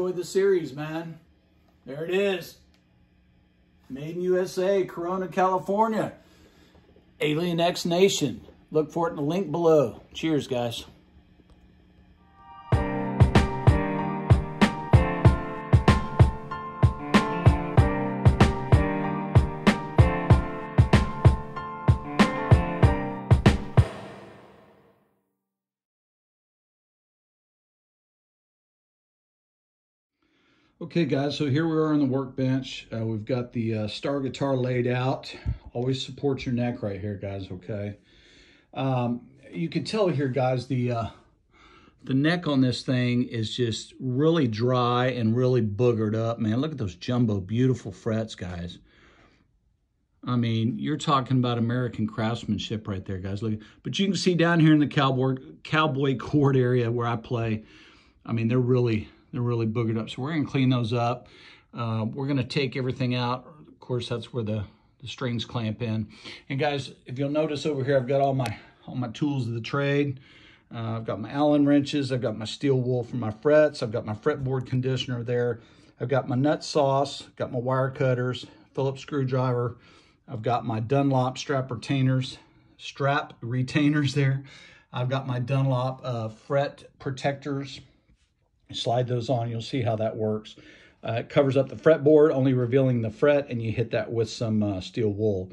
enjoyed the series, man. There it is. Made in USA, Corona, California. Alien X Nation. Look for it in the link below. Cheers, guys. Okay guys, so here we are on the workbench. We've got the Star guitar laid out. Always support your neck right here, guys, okay? You can tell here, guys, the neck on this thing is just really dry and really boogered up, man. Look at those jumbo, beautiful frets, guys. I mean, you're talking about American craftsmanship right there, guys. Look, but you can see down here in the cowboy chord area where I play, I mean, they're really boogered up. So we're gonna clean those up. We're gonna take everything out. Of course, that's where the strings clamp in. And guys, if you'll notice over here, I've got all my tools of the trade. I've got my Allen wrenches. I've got my steel wool for my frets. I've got my fretboard conditioner there. I've got my nut sauce. Got my wire cutters, Phillips screwdriver. I've got my Dunlop strap retainers there. I've got my Dunlop fret protectors. Slide those on, you'll see how that works. It covers up the fretboard, only revealing the fret, and you hit that with some steel wool.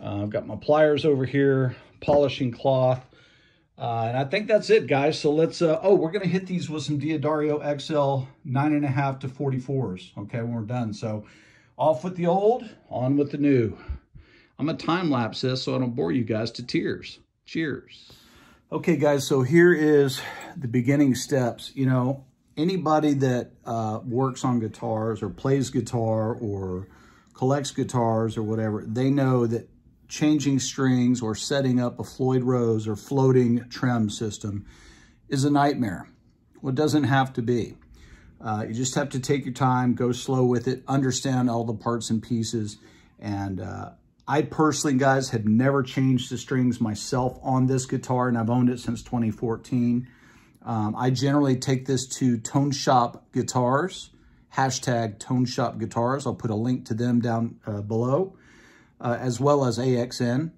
I've got my pliers over here, polishing cloth, and I think that's it, guys. So let's, we're gonna hit these with some Diodario XL 9.5 to 44s, okay, when we're done. So off with the old, on with the new. I'm gonna time lapse this so I don't bore you guys to tears. Cheers. Okay, guys, so here is the beginning steps. You know, anybody that works on guitars or plays guitar or collects guitars or whatever, they know that changing strings or setting up a Floyd Rose or floating trem system is a nightmare. Well, it doesn't have to be. You just have to take your time, go slow with it, understand all the parts and pieces. And I personally, guys, have never changed the strings myself on this guitar, and I've owned it since 2014. I generally take this to Tone Shop Guitars, hashtag Tone Shop Guitars. I'll put a link to them down below, as well as AXN.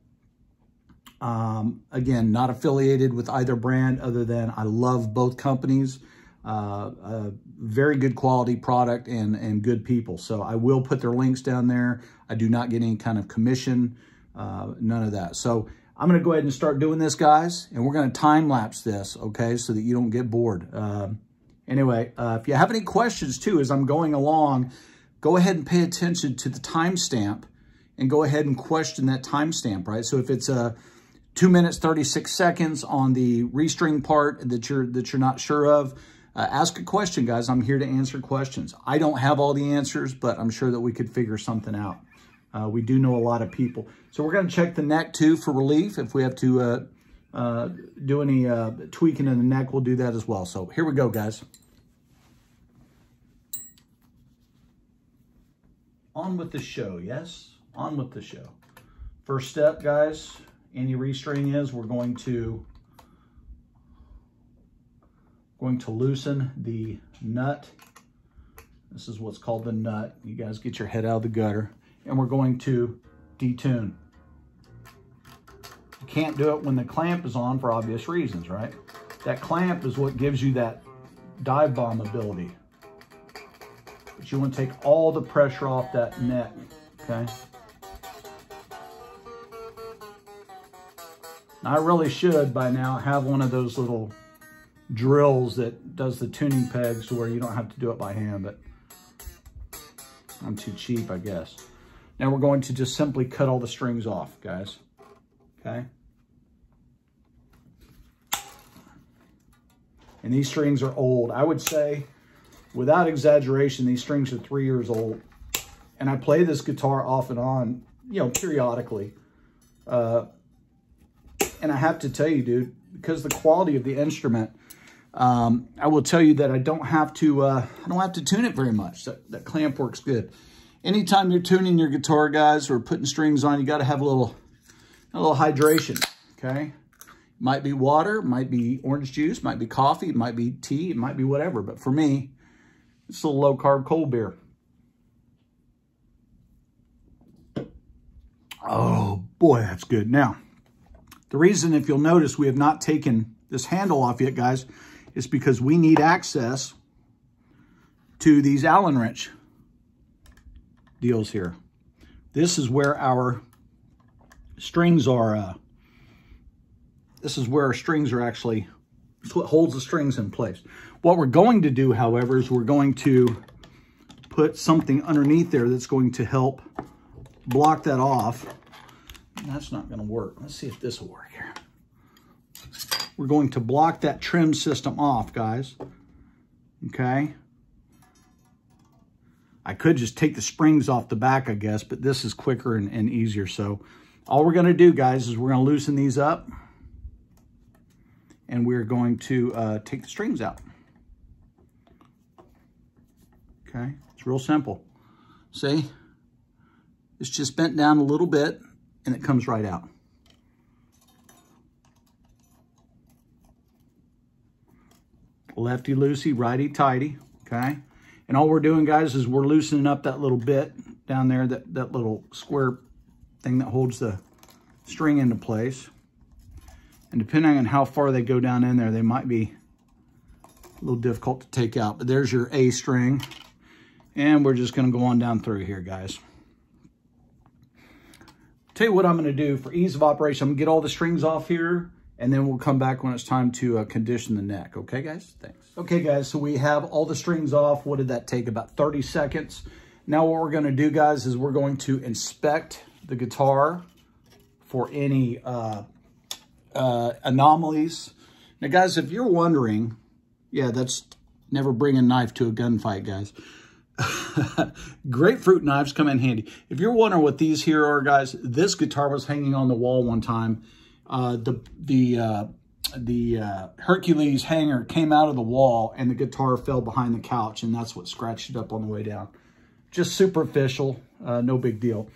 Again, not affiliated with either brand other than I love both companies. Very good quality product and good people. So I will put their links down there. I do not get any kind of commission, none of that. So I'm going to go ahead and start doing this, guys, and we're going to time lapse this, okay, so that you don't get bored. Anyway, if you have any questions too, as I'm going along, go ahead and pay attention to the timestamp and go ahead and question that timestamp, right? So if it's 2 minutes, 36 seconds on the restring part that you're not sure of, ask a question, guys. I'm here to answer questions. I don't have all the answers, but I'm sure that we could figure something out. We do know a lot of people. So we're going to check the neck too for relief. If we have to do any tweaking in the neck, we'll do that as well. So here we go, guys. On with the show, yes? On with the show. First step, guys, any restring is we're going to loosen the nut. This is what's called the nut. You guys get your head out of the gutter. And we're going to detune. You can't do it when the clamp is on for obvious reasons, right? That clamp is what gives you that dive bomb ability. But you want to take all the pressure off that neck, okay? Now, I really should by now have one of those little drills that does the tuning pegs to where you don't have to do it by hand, but I'm too cheap, I guess. Now we're going to just simply cut all the strings off, guys, okay? And these strings are old. I would say, without exaggeration, these strings are 3 years old. And I play this guitar off and on, you know, periodically. And I have to tell you, dude, because the quality of the instrument, I will tell you that I don't have to tune it very much. That clamp works good. Anytime you're tuning your guitar, guys, or putting strings on, you got to have a little hydration, okay? Might be water, might be orange juice, might be coffee, it might be tea, it might be whatever. But for me, It's a low carb cold beer. Oh boy, that's good. Now, the reason, if you'll notice, we have not taken this handle off yet, guys, is because we need access to these Allen wrench deals here. This is where our strings are, this is where our strings are actually, it's what holds the strings in place. What we're going to do, however, is we're going to put something underneath there that's going to help block that off. And that's not going to work. Let's see if this will work here. We're going to block that trim system off, guys. Okay. I could just take the springs off the back, I guess, but this is quicker and easier. So all we're going to do, guys, is we're going to loosen these up. And we're going to take the strings out. Okay, it's real simple. See? It's just bent down a little bit, and it comes right out. Lefty-loosey, righty-tighty, okay? And all we're doing, guys, is we're loosening up that little bit down there, that little square thing that holds the string into place. And depending on how far they go down in there, they might be a little difficult to take out. But there's your A string. And we're just going to go on down through here, guys. Tell you what I'm going to do for ease of operation. I'm going to get all the strings off here, and then we'll come back when it's time to condition the neck. Okay, guys? Thanks. Okay, guys, so we have all the strings off. What did that take? About 30 seconds. Now what we're going to do, guys, is we're going to inspect the guitar for any anomalies. Now, guys, if you're wondering, yeah, that's never bring a knife to a gunfight, guys. Grapefruit knives come in handy. If you're wondering what these here are, guys, this guitar was hanging on the wall one time. The Hercules hanger came out of the wall and the guitar fell behind the couch, and that's what scratched it up on the way down. Just superficial, no big deal.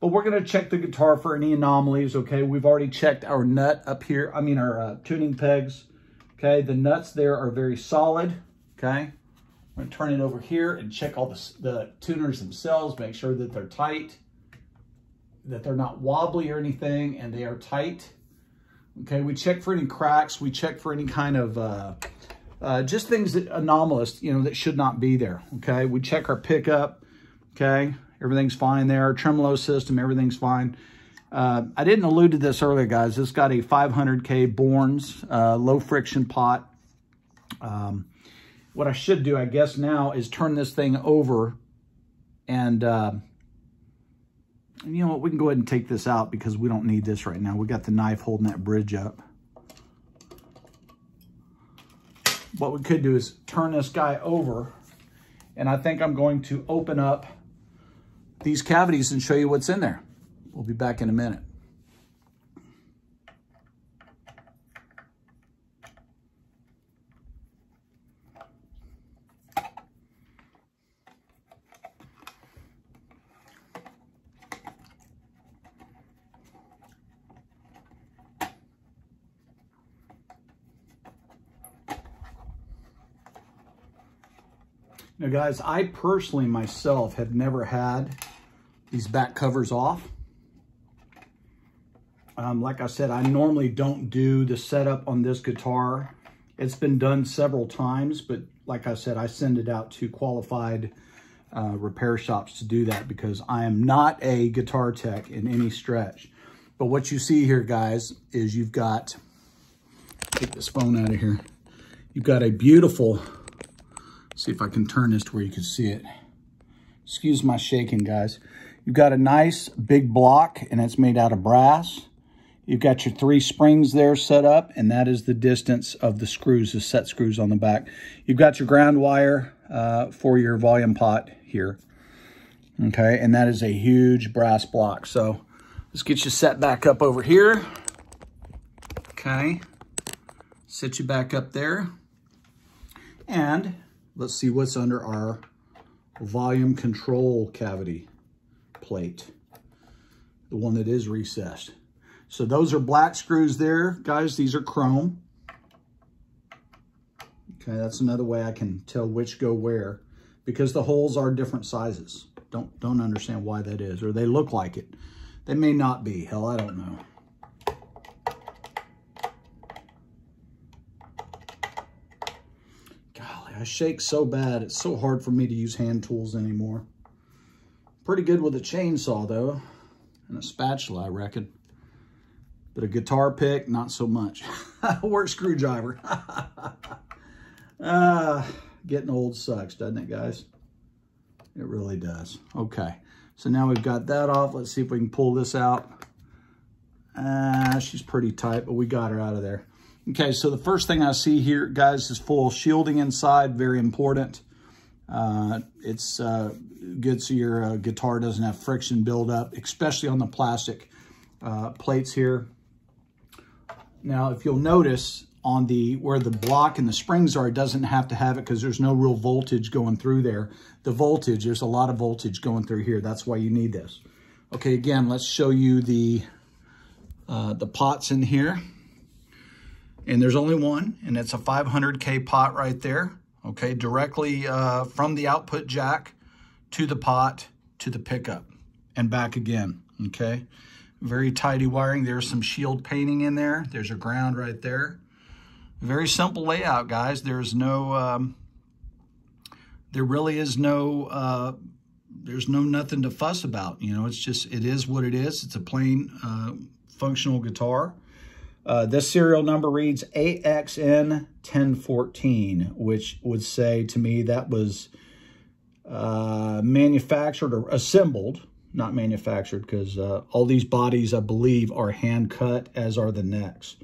But we're going to check the guitar for any anomalies, okay? We've already checked our nut up here, our tuning pegs, okay? The nuts there are very solid, okay? I'm going to turn it over here and check all the tuners themselves, make sure that they're tight, that they're not wobbly or anything, and they are tight. Okay, we check for any cracks. We check for any kind of, just things that anomalous, that should not be there, okay? We check our pickup, okay? Everything's fine there. Our tremolo system, everything's fine. I didn't allude to this earlier, guys. This got a 500K Bournes low friction pot. What I should do, I guess now, is turn this thing over and you know what, we can go ahead and take this out because we don't need this right now. We got the knife holding that bridge up. What we could do is turn this guy over, and I think I'm going to open up these cavities and show you what's in there. We'll be back in a minute. Now, guys, I personally myself have never had these back covers off. Like I said, I normally don't do the setup on this guitar. It's been done several times, but like I said, I send it out to qualified repair shops to do that because I am not a guitar tech in any stretch. But what you see here, guys, is you've got, take this phone out of here. You've got a beautiful, see if I can turn this to where you can see it. Excuse my shaking, guys. You've got a nice big block, and it's made out of brass. You've got your 3 springs there set up, and that is the distance of the screws, the set screws on the back. You've got your ground wire for your volume pot here. Okay, and that is a huge brass block. So let's get you set back up over here. Okay, set you back up there. And let's see what's under our volume control cavity plate, the one that is recessed. So those are black screws there, guys. These are chrome. Okay, that's another way I can tell which go where, because the holes are different sizes. Don't understand why that is, or they look like it. They may not be. Hell, I don't know. Golly, I shake so bad. It's so hard for me to use hand tools anymore. Pretty good with a chainsaw, though, and a spatula, I reckon. But a guitar pick, not so much. Or a screwdriver. Getting old sucks, doesn't it, guys? It really does. Okay, so now we've got that off. Let's see if we can pull this out. She's pretty tight, but we got her out of there. Okay, so the first thing I see here, guys, is full shielding inside. Very important. It's good so your guitar doesn't have friction buildup, especially on the plastic plates here. Now, if you'll notice on where the block and the springs are, it doesn't have to have it because there's no real voltage going through there. The voltage, there's a lot of voltage going through here. That's why you need this. Okay, again, let's show you the pots in here. And there's only one, and it's a 500K pot right there. Okay, directly from the output jack to the pot to the pickup and back again, okay? Very tidy wiring. There's some shield painting in there. There's a ground right there. Very simple layout, guys. There's no, there really is no, there's nothing to fuss about. You know, it's just, it is what it is. It's a plain functional guitar. This serial number reads AXN 1014, which would say to me that was manufactured or assembled, not manufactured, because all these bodies, I believe, are hand cut, as are the necks.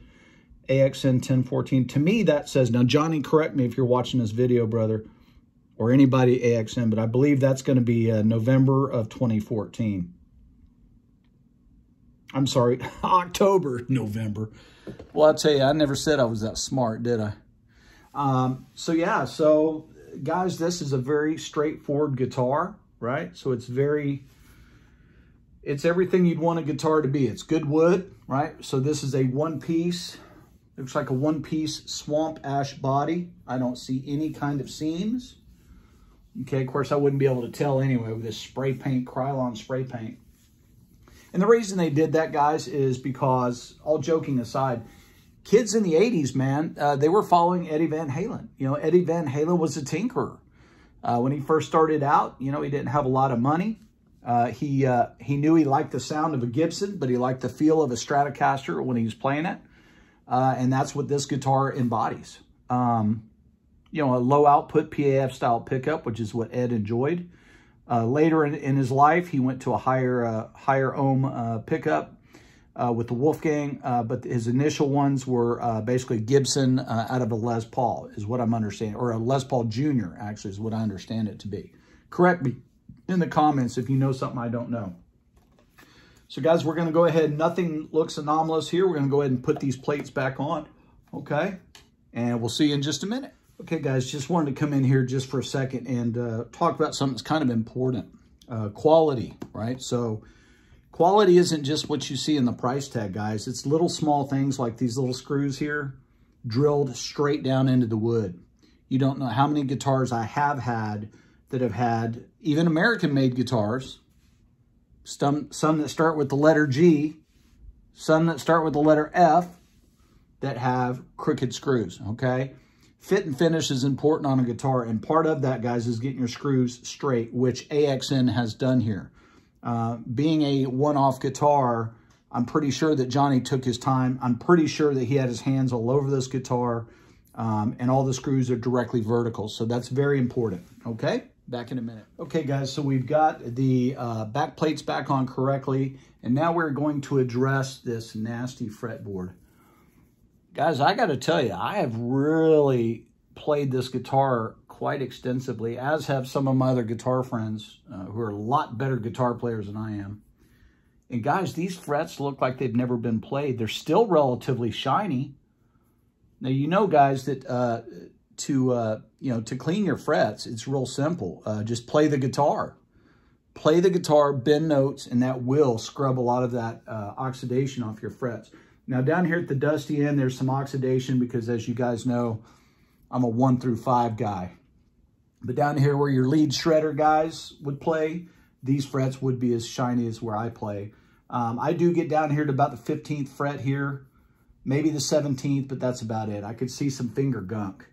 AXN 1014. To me, that says, now, Johnny, correct me if you're watching this video, brother, or anybody AXN, but I believe that's going to be November of 2014. I'm sorry, October, November. Well, I'll tell you, I never said I was that smart, did I? So, yeah, so, guys, this is a very straightforward guitar, right? So it's everything you'd want a guitar to be. It's good wood, right? So this is a one-piece, looks like a one-piece swamp ash body. I don't see any kind of seams. Okay, of course, I wouldn't be able to tell anyway with this spray paint, Krylon spray paint. And the reason they did that, guys, is because, all joking aside, kids in the 80s, man, they were following Eddie Van Halen. You know, Eddie Van Halen was a tinkerer. When he first started out, you know, he didn't have a lot of money. He knew he liked the sound of a Gibson, but he liked the feel of a Stratocaster when he was playing it. And that's what this guitar embodies. You know, a low output PAF style pickup, which is what Ed enjoyed. Later in his life, he went to a higher ohm pickup with the Wolfgang, but his initial ones were basically Gibson out of a Les Paul, is what I'm understanding, or a Les Paul Jr., actually, is what I understand it to be. Correct me in the comments if you know something I don't know. So, guys, we're going to go ahead. Nothing looks anomalous here. We're going to go ahead and put these plates back on, okay? And we'll see you in just a minute. Okay, guys, just wanted to come in here just for a second and talk about something that's kind of important. Quality, right? So quality isn't just what you see in the price tag, guys. It's little small things like these little screws here drilled straight down into the wood. You don't know how many guitars I have had that have had, even American-made guitars, some that start with the letter G, some that start with the letter F, that have crooked screws, okay? Fit and finish is important on a guitar, and part of that, guys, is getting your screws straight, which AXN has done here. Being a one-off guitar, I'm pretty sure that Johnny took his time. I'm pretty sure that he had his hands all over this guitar, and all the screws are directly vertical, so that's very important, okay? Back in a minute. Okay, guys, so we've got the back plates back on correctly, and now we're going to address this nasty fretboard. Guys, I got to tell you, I have really played this guitar quite extensively, as have some of my other guitar friends who are a lot better guitar players than I am. And guys, these frets look like they've never been played. They're still relatively shiny. Now, you know, guys, that to clean your frets, it's real simple. Just play the guitar. Play the guitar, bend notes, and that will scrub a lot of that oxidation off your frets. Now, down here at the dusty end, there's some oxidation because, as you guys know, I'm a 1 through 5 guy. But down here where your lead shredder guys would play, these frets would be as shiny as where I play. I do get down here to about the 15th fret here, maybe the 17th, but that's about it. I could see some finger gunk,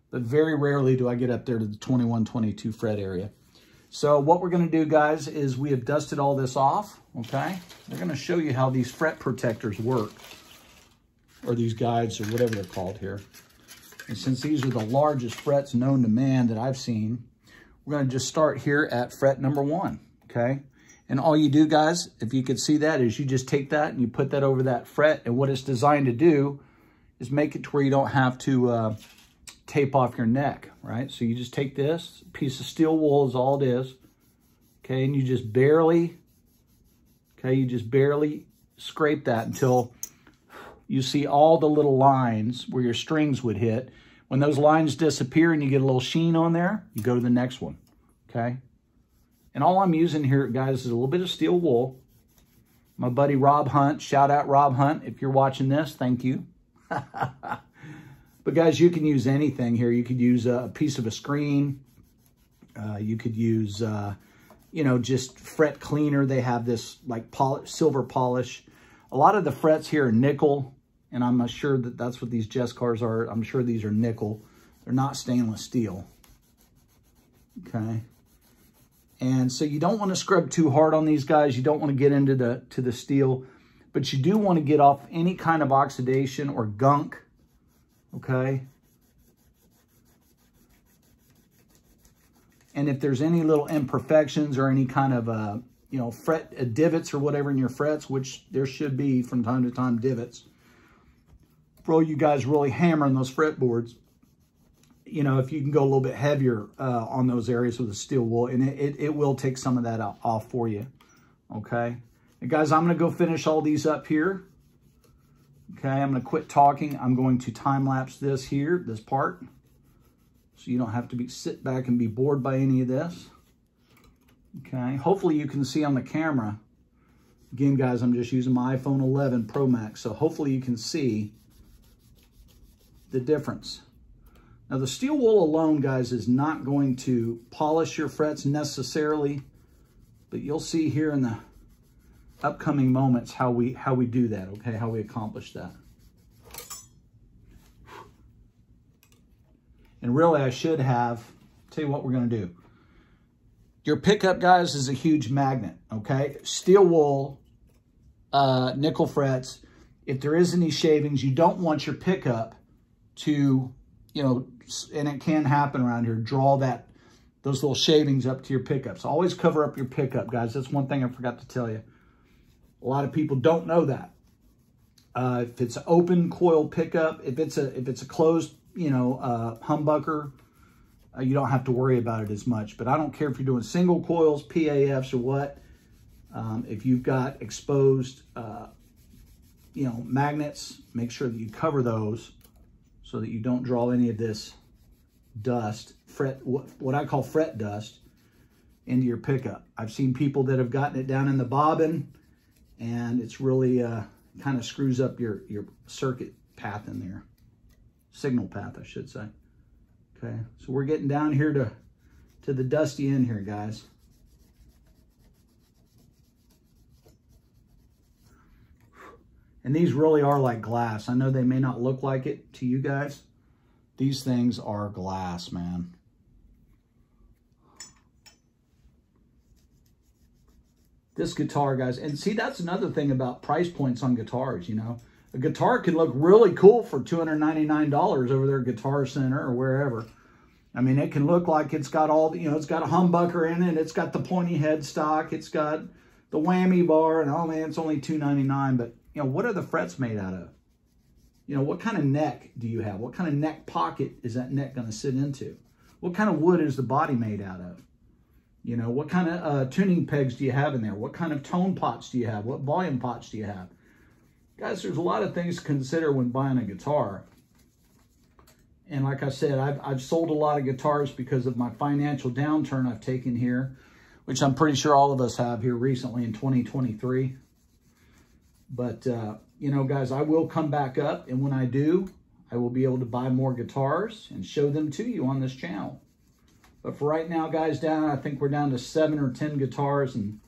but very rarely do I get up there to the 21, 22 fret area. So what we're going to do, guys, is we have dusted all this off, okay? We're going to show you how these fret protectors work, or these guides, or whatever they're called here. And since these are the largest frets known to man that I've seen, we're going to just start here at fret number 1, okay? And all you do, guys, if you could see that, is you just take that and you put that over that fret. And what it's designed to do is make it to where you don't have to tape off your neck, right? So you just take this piece of steel wool is all it is, okay? And you just barely, scrape that until you see all the little lines where your strings would hit. When those lines disappear and you get a little sheen on there, you go to the next one, okay? And all I'm using here, guys, is a little bit of steel wool. My buddy Rob Hunt, shout out Rob Hunt. If you're watching this, thank you. But guys, you can use anything here. You could use a piece of a screen. You could use, you know, just fret cleaner. They have this like silver polish. A lot of the frets here are nickel, and I'm sure that that's what these Jess cars are. I'm sure these are nickel. They're not stainless steel. Okay. And so you don't want to scrub too hard on these guys. You don't want to get into the steel, but you do want to get off any kind of oxidation or gunk, okay? And if there's any little imperfections or any kind of, you know, fret divots or whatever in your frets, which there should be from time to time divots, bro, you guys really hammering those fretboards. You know, if you can go a little bit heavier on those areas with the steel wool, and it will take some of that off for you, okay? And guys, I'm going to go finish all these up here, okay? I'm going to quit talking. I'm going to time-lapse this here, this part, so you don't have to sit back and be bored by any of this, okay? Hopefully you can see on the camera. Again, guys, I'm just using my iPhone 11 Pro Max, so hopefully you can see the difference. Now, the steel wool alone, guys, is not going to polish your frets necessarily, but you'll see here in the upcoming moments how we do that, okay? How we accomplish that. And really, I should have, tell you what we're going to do. Your pickup, guys, is a huge magnet, okay? Steel wool, nickel frets. If there is any shavings, you don't want your pickup to, you know, and it can happen around here, draw those little shavings up to your pickups. Always cover up your pickup, guys. That's one thing I forgot to tell you. A lot of people don't know that. If it's an open coil pickup, if it's a closed, you know, humbucker, you don't have to worry about it as much. But I don't care if you're doing single coils, PAFs, or what. If you've got exposed, you know, magnets, make sure that you cover those, so that you don't draw any of this dust, what I call fret dust, into your pickup. I've seen people that have gotten it down in the bobbin, and it's really kind of screws up your circuit path in there. Signal path, I should say. Okay, so we're getting down here to the dusty end here, guys. And these really are like glass. I know they may not look like it to you guys. These things are glass, man. This guitar, guys, and see, that's another thing about price points on guitars, you know. A guitar can look really cool for $299 over there at Guitar Center or wherever. I mean, it can look like it's got all the, you know, it's got a humbucker in it, it's got the pointy headstock, it's got the whammy bar, and oh man, it's only $299, but you know, what are the frets made out of? You know, what kind of neck do you have? What kind of neck pocket is that neck going to sit into? What kind of wood is the body made out of? You know, what kind of tuning pegs do you have in there? What kind of tone pots do you have? What volume pots do you have? Guys, there's a lot of things to consider when buying a guitar. And like I said, I've sold a lot of guitars because of my financial downturn I've taken here, which I'm pretty sure all of us have here recently in 2023. But, you know, guys, I will come back up, and when I do, I will be able to buy more guitars and show them to you on this channel. But for right now, guys, I think we're down to 7 or 10 guitars, and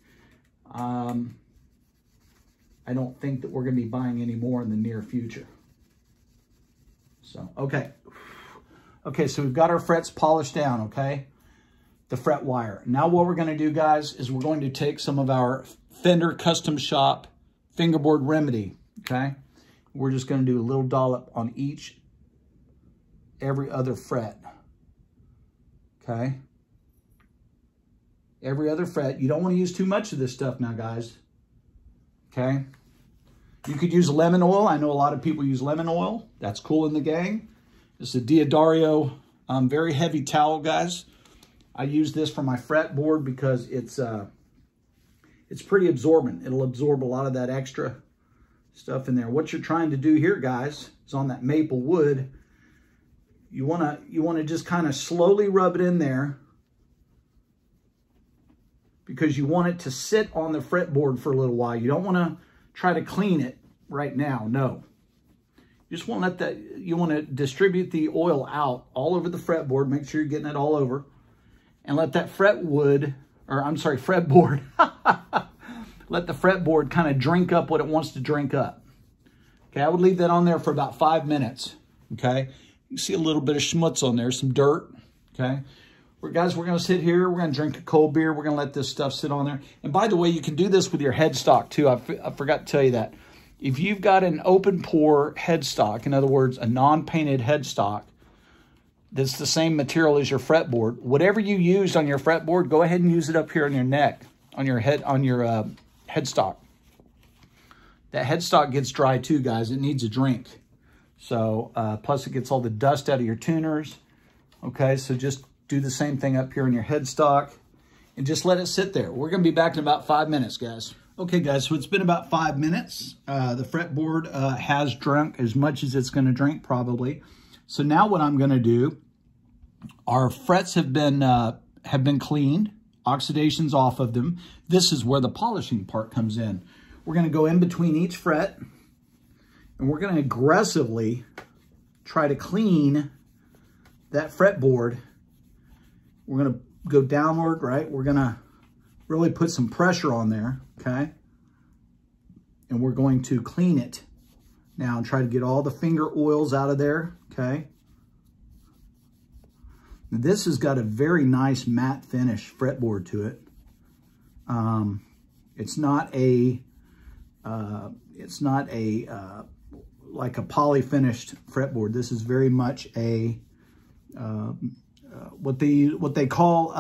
I don't think that we're going to be buying any more in the near future. So, okay. Okay, so we've got our frets polished down, okay? The fret wire. Now what we're going to do, guys, is we're going to take some of our Fender Custom Shop fingerboard remedy, okay? We're just going to do a little dollop on every other fret, okay? Every other fret. You don't want to use too much of this stuff now, guys, okay? You could use lemon oil. I know a lot of people use lemon oil. That's cool in the gang. This is a Diodario very heavy towel, guys. I use this for my fretboard because it's pretty absorbent. It'll absorb a lot of that extra stuff in there. What you're trying to do here, guys, is on that maple wood, you wanna just kind of slowly rub it in there, because you want it to sit on the fretboard for a little while. You don't want to try to clean it right now. No. You just want to distribute the oil out all over the fretboard. Make sure you're getting it all over. And let that fretboard, let the fretboard kind of drink up what it wants to drink up. Okay, I would leave that on there for about 5 minutes. Okay, you see a little bit of schmutz on there, some dirt. Okay, guys, we're going to sit here. We're going to drink a cold beer. We're going to let this stuff sit on there. And by the way, you can do this with your headstock too. I forgot to tell you that. If you've got an open pore headstock, in other words, a non-painted headstock, that's the same material as your fretboard. Whatever you used on your fretboard, go ahead and use it up here on your neck, on your headstock. That headstock gets dry too, guys. It needs a drink. So, plus it gets all the dust out of your tuners. Okay, so just do the same thing up here on your headstock and just let it sit there. We're going to be back in about 5 minutes, guys. Okay, guys, so it's been about 5 minutes. The fretboard has drunk as much as it's going to drink, probably. So now what I'm going to do, our frets have been cleaned, oxidation's off of them. This is where the polishing part comes in. We're going to go in between each fret, and we're going to aggressively try to clean that fretboard. We're going to go downward, right? We're going to really put some pressure on there, okay? And we're going to clean it now and try to get all the finger oils out of there, okay? This has got a very nice matte finish fretboard to it. It's not like a poly finished fretboard. This is very much a what they call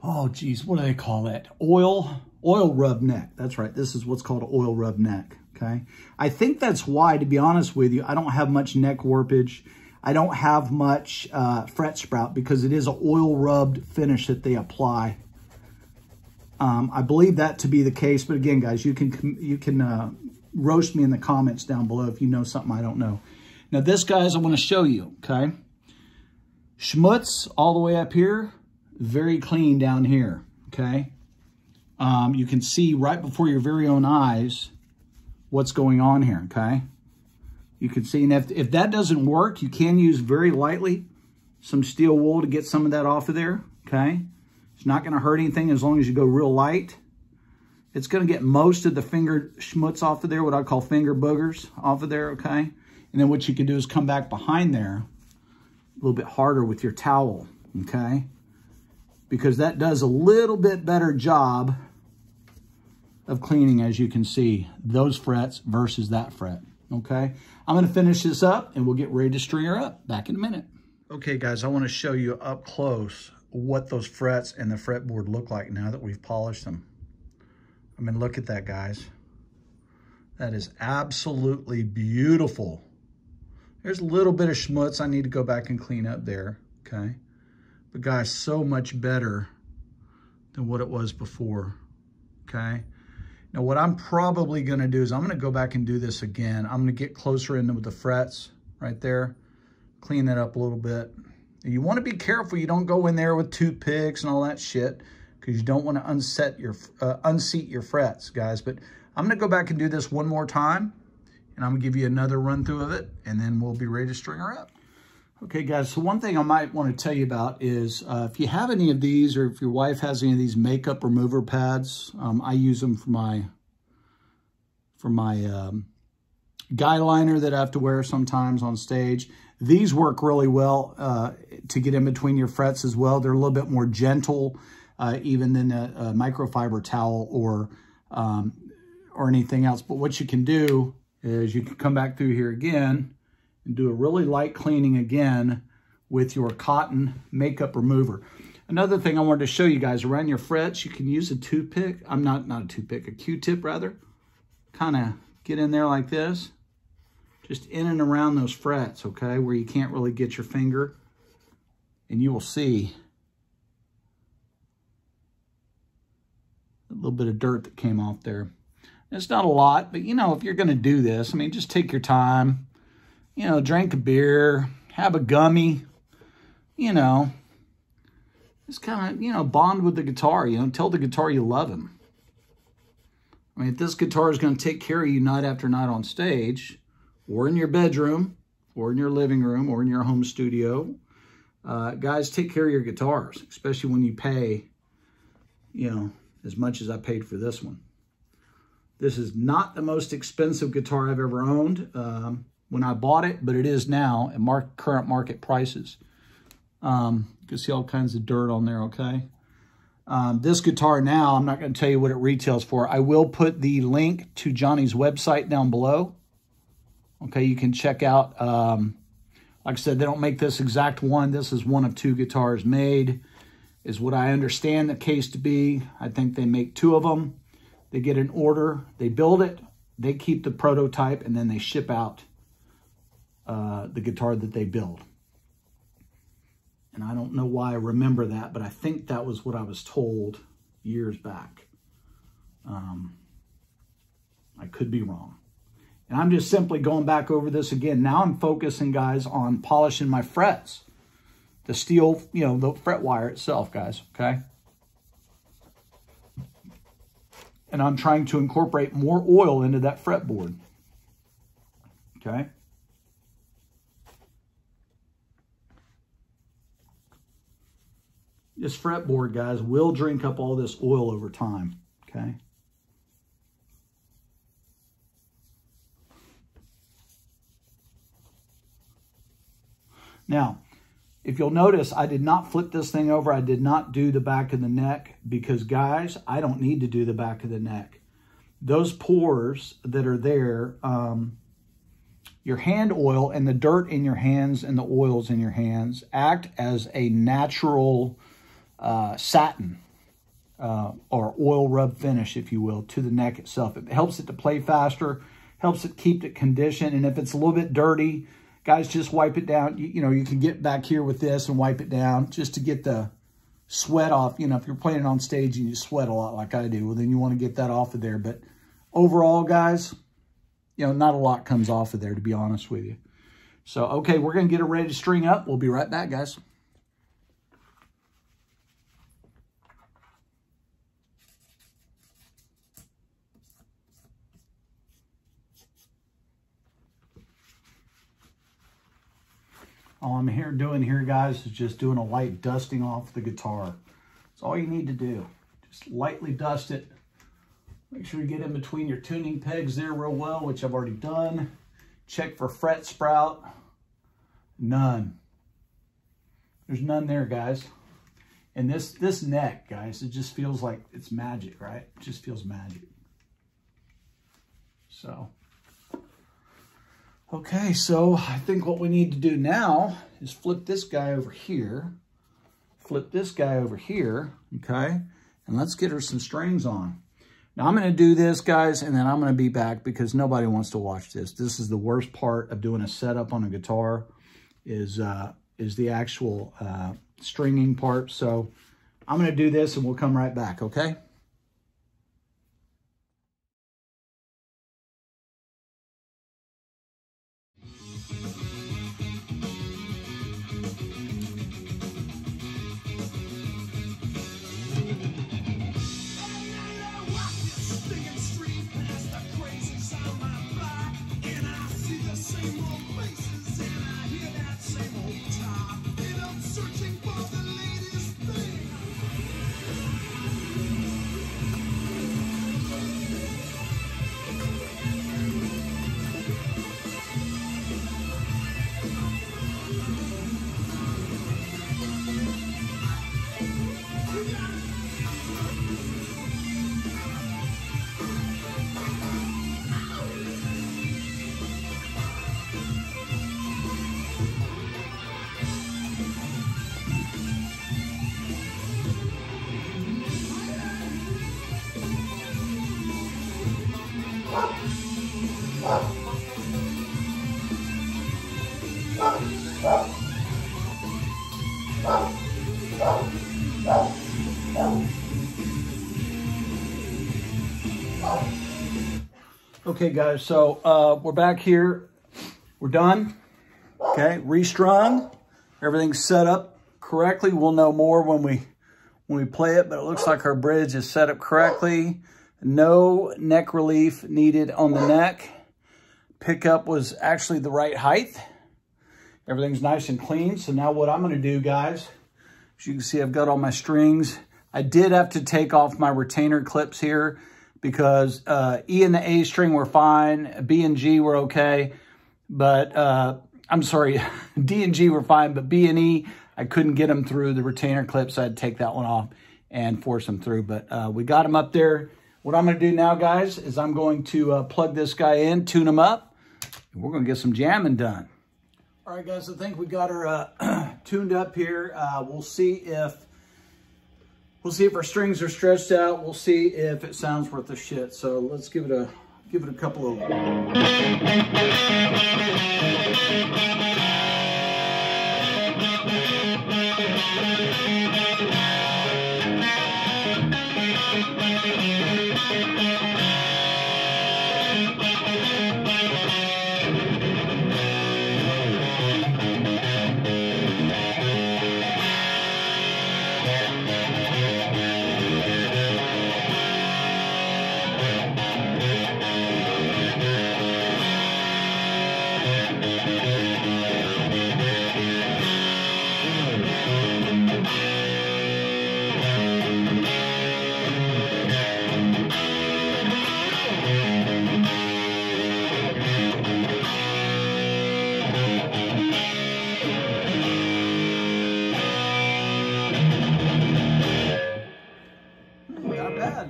oh geez, what do they call that? Oil rub neck. That's right. This is what's called an oil rub neck. Okay. I think that's why, to be honest with you, I don't have much neck warpage. I don't have much fret sprout, because it is an oil rubbed finish that they apply. I believe that to be the case, but again, guys, you can roast me in the comments down below if you know something I don't know. Now this, guys, I want to show you, okay? Schmutz all the way up here, very clean down here, okay? You can see right before your very own eyes what's going on here, okay? You can see, and if that doesn't work, you can use very lightly some steel wool to get some of that off of there, okay? It's not going to hurt anything as long as you go real light. It's going to get most of the finger schmutz off of there, what I call finger boogers off of there, okay? And then what you can do is come back behind there a little bit harder with your towel, okay? Because that does a little bit better job of cleaning, as you can see, those frets versus that fret, okay? I'm going to finish this up and we'll get ready to string her up. Back in a minute. Okay, guys, I want to show you up close what those frets and the fretboard look like now that we've polished them. I mean, look at that, guys. That is absolutely beautiful. There's a little bit of schmutz I need to go back and clean up there, okay? But guys, so much better than what it was before, okay? Now, what I'm probably gonna do is I'm gonna go back and do this again. I'm gonna get closer in with the frets right there, clean that up a little bit. You wanna be careful you don't go in there with toothpicks and all that shit, because you don't wanna unseat your frets, guys. But I'm gonna go back and do this one more time, and I'm gonna give you another run through of it, and then we'll be ready to string her up. Okay, guys, so one thing I might want to tell you about is if you have any of these, or if your wife has any of these makeup remover pads, I use them for my guy liner that I have to wear sometimes on stage. These work really well to get in between your frets as well. They're a little bit more gentle even than a microfiber towel or anything else. But what you can do is you can come back through here again and do a really light cleaning again with your cotton makeup remover. Another thing I wanted to show you guys, around your frets, you can use a toothpick. Not a toothpick, a Q-tip rather. Kind of get in there like this. Just in and around those frets, okay, where you can't really get your finger. And you will see a little bit of dirt that came off there. It's not a lot, but, you know, if you're going to do this, I mean, just take your time. You know, drink a beer, have a gummy, you know. Just kind of, you know, bond with the guitar, you know. Tell the guitar you love him. I mean, if this guitar is going to take care of you night after night on stage, or in your bedroom, or in your living room, or in your home studio, guys, take care of your guitars, especially when you pay, you know, as much as I paid for this one. This is not the most expensive guitar I've ever owned when I bought it, but it is now at current market prices. You can see all kinds of dirt on there, okay? This guitar now, I'm not going to tell you what it retails for. I will put the link to Johnny's website down below. Okay, you can check out, like I said, they don't make this exact one. This is one of 2 guitars made, is what I understand the case to be. I think they make 2 of them. They get an order, they build it, they keep the prototype, and then they ship out the guitar that they build. And I don't know why I remember that, but I think that was what I was told years back. I could be wrong. And I'm just simply going back over this again. Now I'm focusing, guys, on polishing my frets. The steel, you know, the fret wire itself, guys, okay? And I'm trying to incorporate more oil into that fretboard, okay? This fretboard, guys, will drink up all this oil over time, okay? Now, if you'll notice, I did not flip this thing over. I did not do the back of the neck because, guys, I don't need to do the back of the neck. Those pores that are there, your hand oil and the dirt in your hands and the oils in your hands act as a natural satin or oil rub finish, if you will, to the neck itself. It helps it to play faster, helps it keep it conditioned, and if it's a little bit dirty, guys, just wipe it down. You know, you can get back here with this and wipe it down just to get the sweat off. You know, if you're playing on stage and you sweat a lot like I do, well, then you want to get that off of there. But overall, guys, you know, not a lot comes off of there, to be honest with you. So, okay, we're going to get it ready to string up. We'll be right back, guys. All I'm doing here, guys, is just doing a light dusting off the guitar. That's all you need to do. Just lightly dust it. Make sure you get in between your tuning pegs there real well, which I've already done. Check for fret sprout. None. There's none there, guys. And this neck, guys, it just feels like it's magic, right? It just feels magic. So... okay, so I think what we need to do now is flip this guy over here, flip this guy over here, okay? And let's get her some strings on. Now, I'm going to do this, guys, and then I'm going to be back because nobody wants to watch this. This is the worst part of doing a setup on a guitar is the actual stringing part. So I'm going to do this, and we'll come right back, okay? Okay guys, so we're back here. We're done. Okay, restrung. Everything's set up correctly. We'll know more when we play it, but it looks like our bridge is set up correctly. No neck relief needed on the neck. Pickup was actually the right height. Everything's nice and clean. So now what I'm gonna do, guys, as you can see, I've got all my strings. I did have to take off my retainer clips here because E and the A string were fine. B and G were okay, but I'm sorry, D and G were fine, but B and E, I couldn't get them through the retainer clips. So I had to take that one off and force them through, but we got them up there. What I'm gonna do now, guys, is I'm going to plug this guy in, tune him up, and we're gonna get some jamming done. All right, guys, I think we got her tuned up here. We'll see if our strings are stretched out. We'll see if it sounds worth a shit. So let's give it a couple of.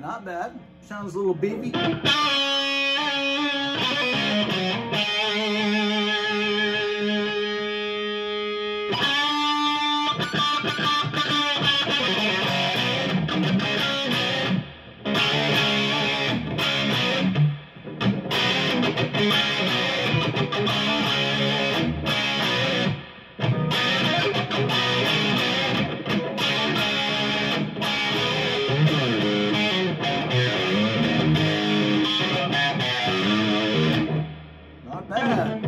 Not bad. Sounds a little beefy. Not bad.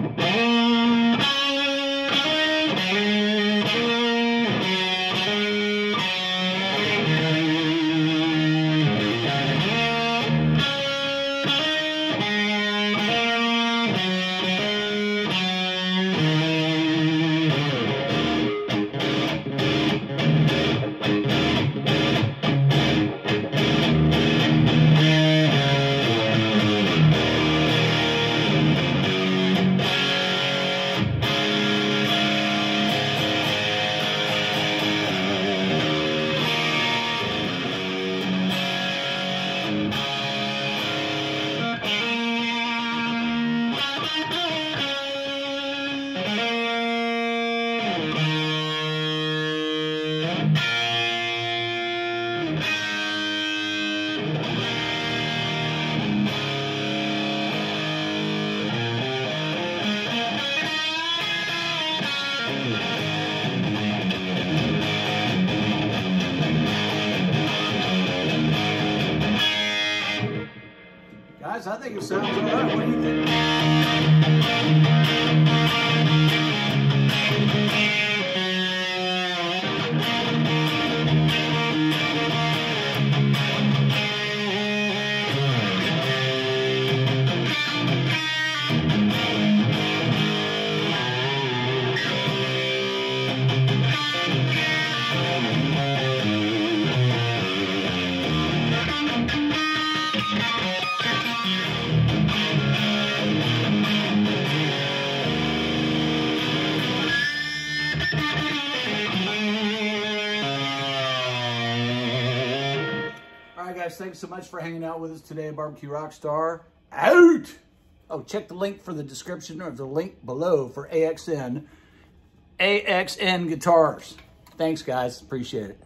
Guys, I think it sounds all right. What do you think? Guys, thanks so much for hanging out with us today at Barbecue Rockstar. Out! Oh, check the link for the description or the link below for AXN guitars. Thanks, guys. Appreciate it.